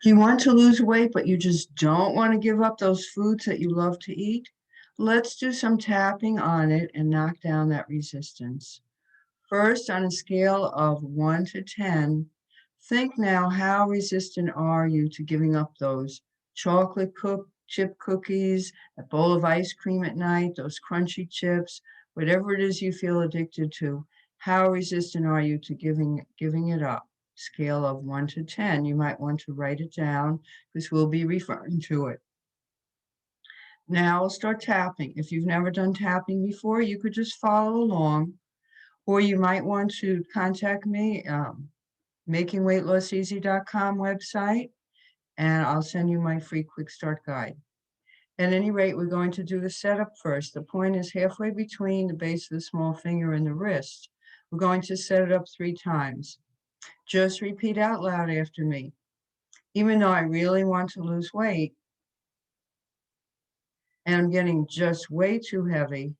Do you want to lose weight, but you just don't want to give up those foods that you love to eat? Let's do some tapping on it and knock down that resistance. First, on a scale of 1 to 10, think now, how resistant are you to giving up those chip cookies, a bowl of ice cream at night, those crunchy chips, whatever it is you feel addicted to? How resistant are you to giving it up? Scale of 1 to 10. You might want to write it down because we'll be referring to it. Now I'll start tapping. If you've never done tapping before, you could just follow along, or you might want to contact me, makingweightlosseasy.com website, and I'll send you my free quick start guide. At any rate, we're going to do the setup first. The point is halfway between the base of the small finger and the wrist. We're going to set it up 3 times. Just repeat out loud after me. Even though I really want to lose weight and I'm getting just way too heavy,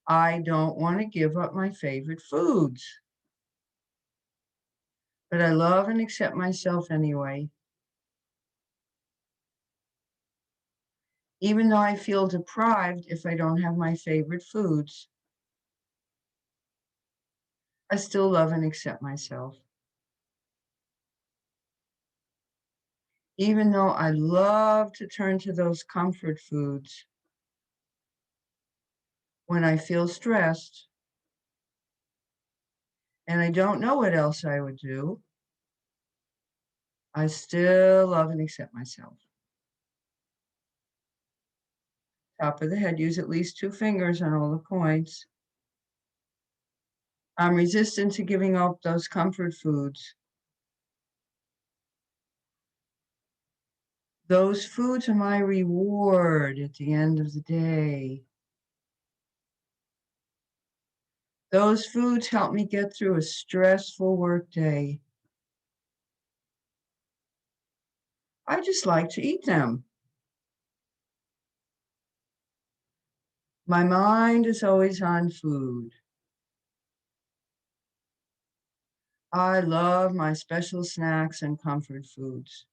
I don't want to give up my favorite foods. But I love and accept myself anyway. Even though I feel deprived if I don't have my favorite foods, I still love and accept myself. Even though I love to turn to those comfort foods when I feel stressed and I don't know what else I would do, I still love and accept myself. Top of the head, use at least 2 fingers on all the points. I'm resistant to giving up those comfort foods. Those foods are my reward at the end of the day. Those foods help me get through a stressful workday. I just like to eat them. My mind is always on food. I love my special snacks and comfort foods.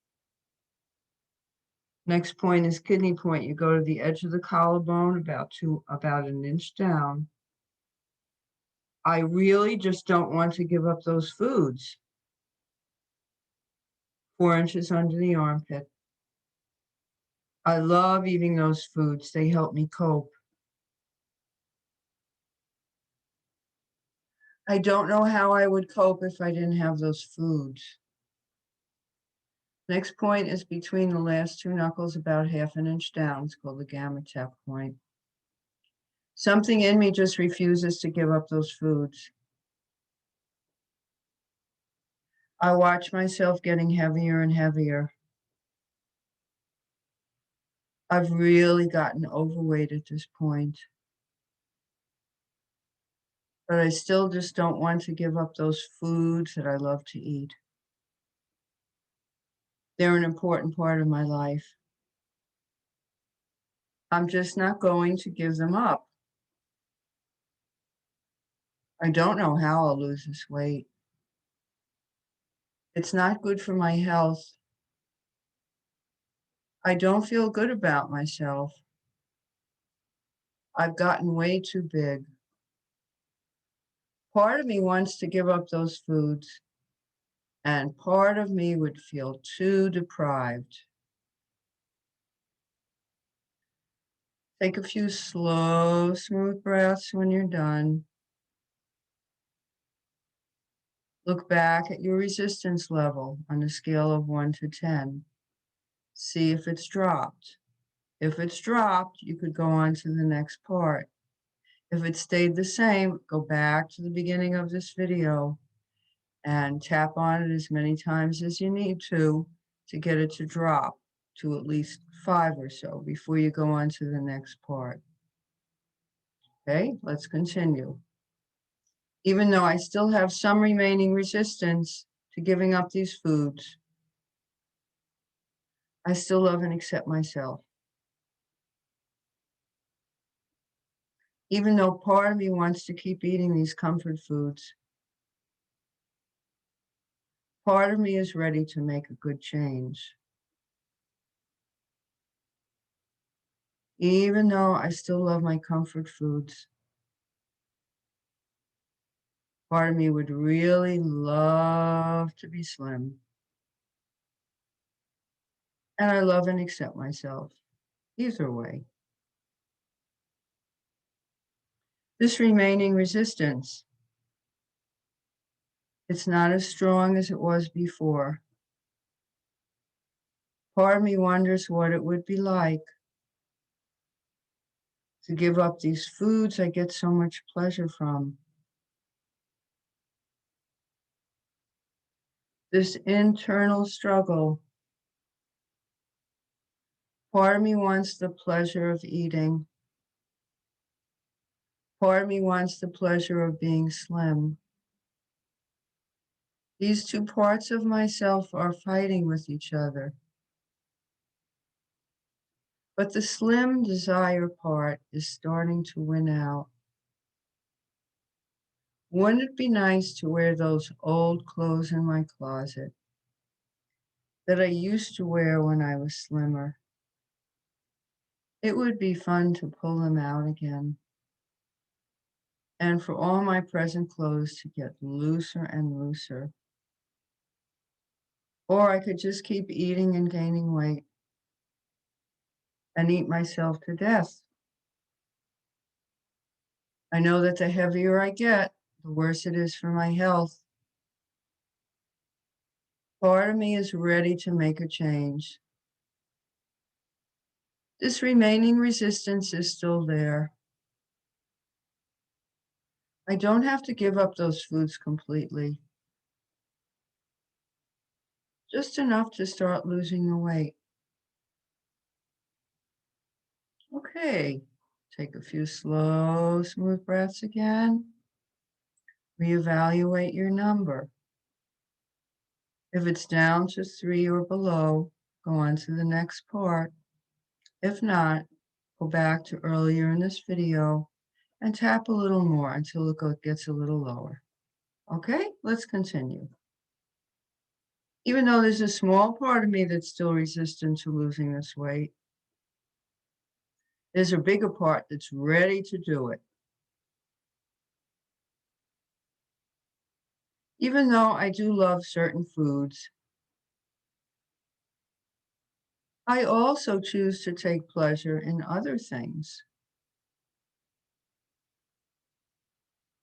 Next point is kidney point. You go to the edge of the collarbone about 1 inch down. I really just don't want to give up those foods. 4 inches under the armpit. I love eating those foods. They help me cope. I don't know how I would cope if I didn't have those foods. Next point is between the last 2 knuckles, about 1/2 inch down. It's called the gamma tap point. Something in me just refuses to give up those foods. I watch myself getting heavier and heavier. I've really gotten overweight at this point. But I still just don't want to give up those foods that I love to eat. They're an important part of my life. I'm just not going to give them up. I don't know how I'll lose this weight. It's not good for my health. I don't feel good about myself. I've gotten way too big. Part of me wants to give up those foods, and part of me would feel too deprived. Take a few slow, smooth breaths when you're done. Look back at your resistance level on a scale of 1 to 10. See if it's dropped. If it's dropped, you could go on to the next part. If it stayed the same, go back to the beginning of this video and tap on it as many times as you need to get it to drop to at least 5 or so before you go on to the next part. Okay, let's continue. Even though I still have some remaining resistance to giving up these foods, I still love and accept myself. Even though part of me wants to keep eating these comfort foods, Part of me is ready to make a good change. Even though I still love my comfort foods, part of me would really love to be slim. And I love and accept myself, either way. This remaining resistance, it's not as strong as it was before. Part of me wonders what it would be like to give up these foods I get so much pleasure from. This internal struggle. Part of me wants the pleasure of eating. Part of me wants the pleasure of being slim. These two parts of myself are fighting with each other. But the slim desire part is starting to win out. Wouldn't it be nice to wear those old clothes in my closet that I used to wear when I was slimmer? It would be fun to pull them out again. And for all my present clothes to get looser and looser. Or I could just keep eating and gaining weight and eat myself to death. I know that the heavier I get, the worse it is for my health. Part of me is ready to make a change. This remaining resistance is still there. I don't have to give up those foods completely. Just enough to start losing the weight. Okay, take a few slow, smooth breaths again. Reevaluate your number. If it's down to 3 or below, go on to the next part. If not, go back to earlier in this video and tap a little more until it gets a little lower. Okay, let's continue. Even though there's a small part of me that's still resistant to losing this weight, there's a bigger part that's ready to do it. Even though I do love certain foods, I also choose to take pleasure in other things.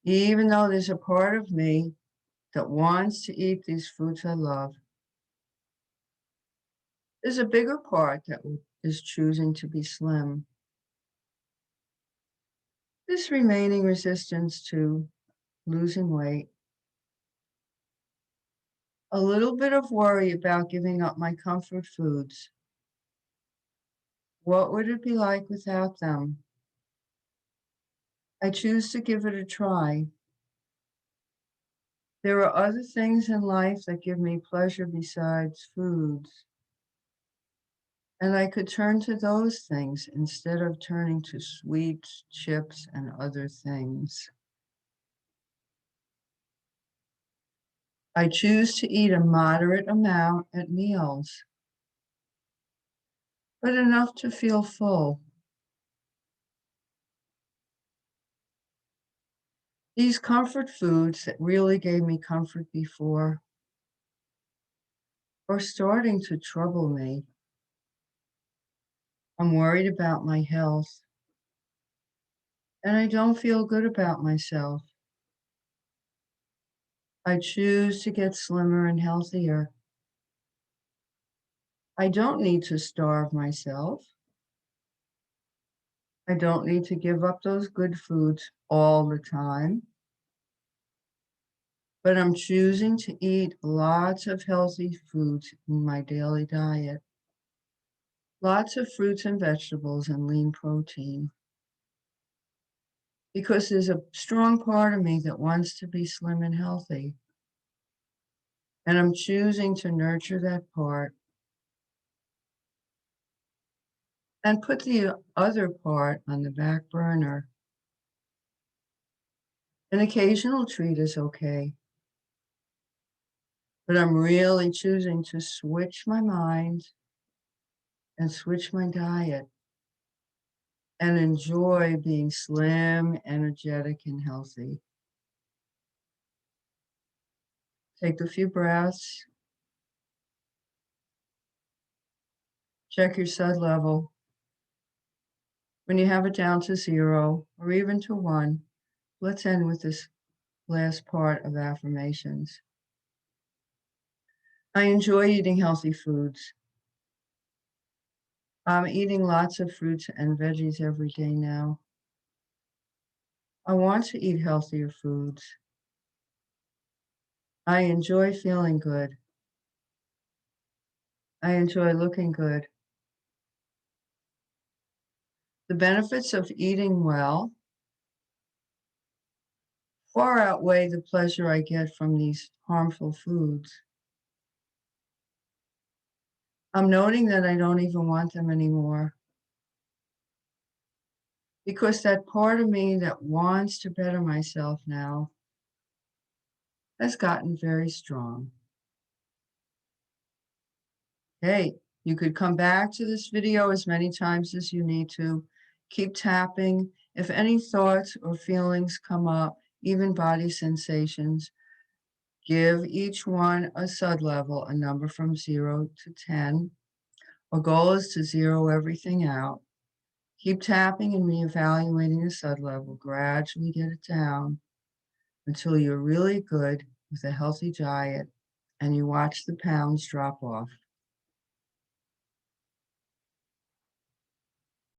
Even though there's a part of me that wants to eat these foods I love, there's a bigger part that is choosing to be slim. This remaining resistance to losing weight, a little bit of worry about giving up my comfort foods. What would it be like without them? I choose to give it a try. There are other things in life that give me pleasure besides foods. And I could turn to those things instead of turning to sweets, chips, and other things. I choose to eat a moderate amount at meals, but enough to feel full. These comfort foods that really gave me comfort before are starting to trouble me. I'm worried about my health, and I don't feel good about myself. I choose to get slimmer and healthier. I don't need to starve myself. I don't need to give up those good foods all the time. But I'm choosing to eat lots of healthy foods in my daily diet. Lots of fruits and vegetables and lean protein. Because there's a strong part of me that wants to be slim and healthy. And I'm choosing to nurture that part and put the other part on the back burner. An occasional treat is okay, but I'm really choosing to switch my mind and switch my diet and enjoy being slim, energetic, and healthy. Take a few breaths, check your SUD level. When you have it down to 0 or even to 1, let's end with this last part of affirmations. I enjoy eating healthy foods. I'm eating lots of fruits and veggies every day now. I want to eat healthier foods. I enjoy feeling good. I enjoy looking good. The benefits of eating well far outweigh the pleasure I get from these harmful foods. I'm noting that I don't even want them anymore because that part of me that wants to better myself now has gotten very strong. Hey, you could come back to this video as many times as you need to. Keep tapping. If any thoughts or feelings come up, even body sensations, give each one a SUD level, a number from 0 to 10. Our goal is to zero everything out. Keep tapping and reevaluating the SUD level. Gradually get it down until you're really good with a healthy diet and you watch the pounds drop off.